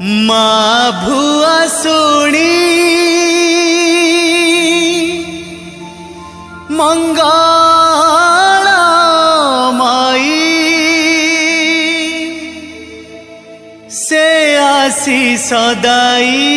माँ भुआ सुणी मंगल माई से आशीष दाई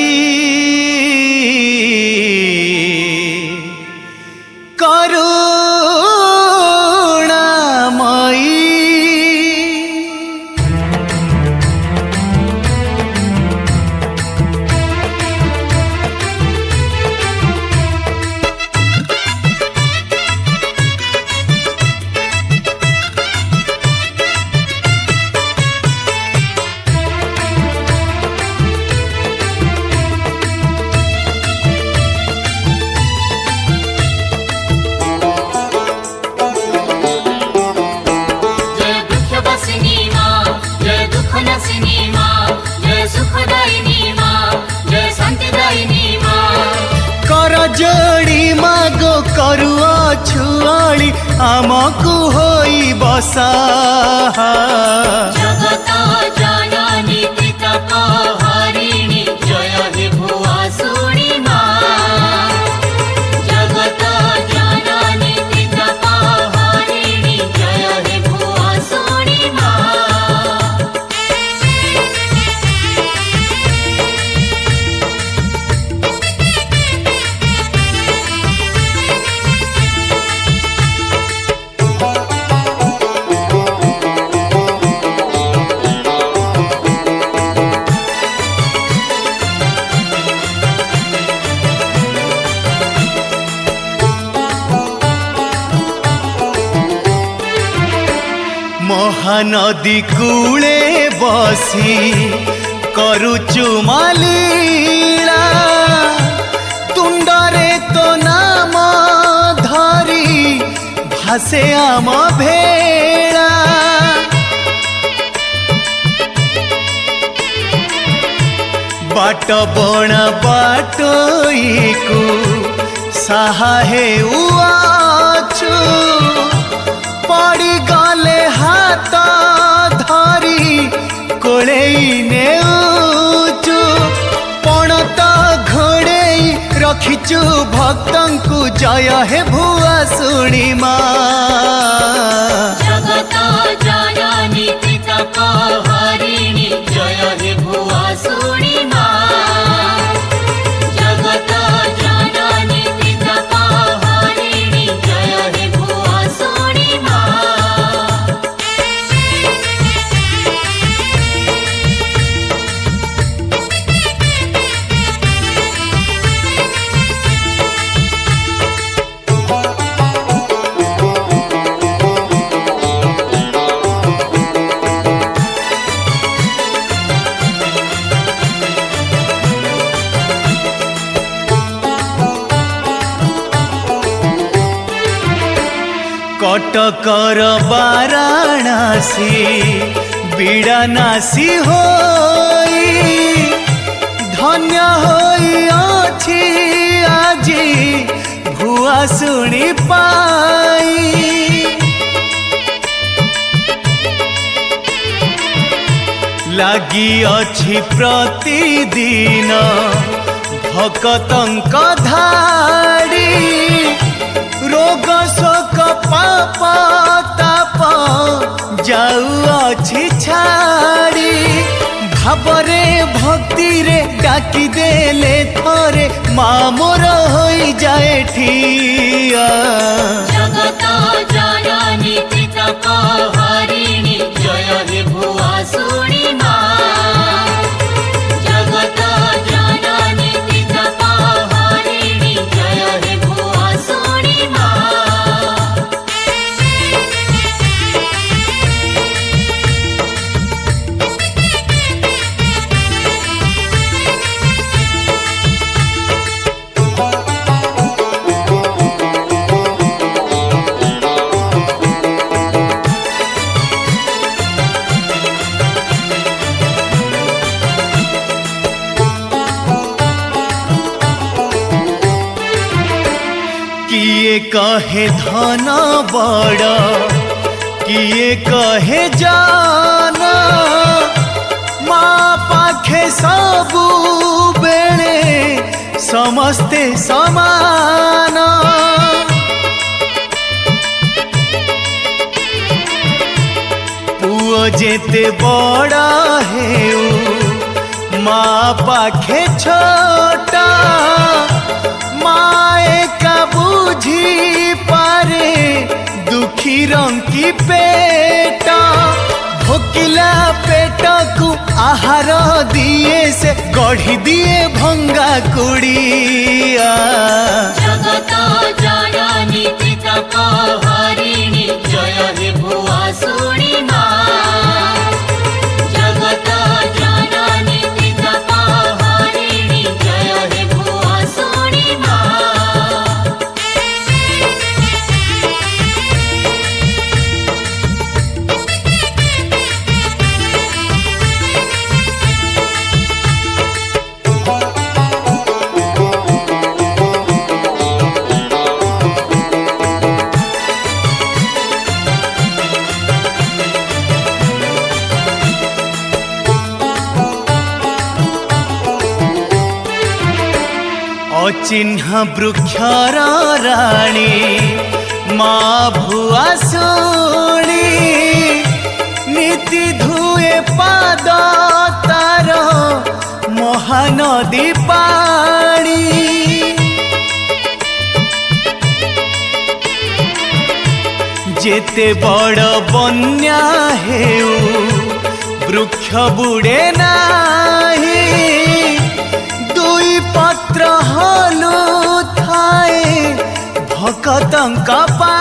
जोड़ी मागो करुआ छुआली आमकु होई बसा जगत जननी पितकहारिणी जय हे भुआ सुणी मां। जगत जननी पितकहारिणी जय हे भुआ सुणी मां। महानदी कूले बसी करुचु मालीला तुंडरे तो नाम धरी भासे आम भेड़ा बाट बणा बाटोईकु साहा हे उआचु पड़ी गले हाथ धरी कोड़ेई नेउचु पणत घोड़ेई रखिचु भक्तंकु जय हे भुआ सुणी मां। जगत जननी पितकहारिणी जय हे भुआ सुणी मां। जगत जननी पितकहारिणी जय हे भुआ सुणी मां। कटकर वाराणसी बिड़ानासी होई धन्य होई अछि आजी भुआ सुणी पाई। लागी अछि प्रतिदिन भक्तंक धाड़ी रोग शोक पाप ताप जाऊँछि छाड़ी भावरे भक्ति रे डाकी देले थरे माँ मोर होई जाए ठिया। जगत जननी पितकहारिणी जय हे भुआ सुणी मां। जगत जननी पितकहारिणी जय हे भुआ सुणी मां। किए कहे धन बड़ किए कहे जान माँ पाखे पाखे सबु बेले समस्ते समान पुओ जेते बड़ा हेउ माँ पाखे छोटा माए का बुझी पारे दुखी रंगी पेटा भोकिला पेट को आहार दिए से गढ़ी दिए भंगा कुड़िया जगत जननी पितापहारिणी जय हे भुआ सुनी माँ जगत जननी पितापहारिणी जय हे भुआ सुनी माँ अचिन्ह वृक्षर राणी माँ भुआ सुनी नीति धुए पाद तार महानदी पाणी जेते बड़ बन्या हेउ वृक्ष बुड़े नाही दुई पत्र हलु थाए भकतंका पा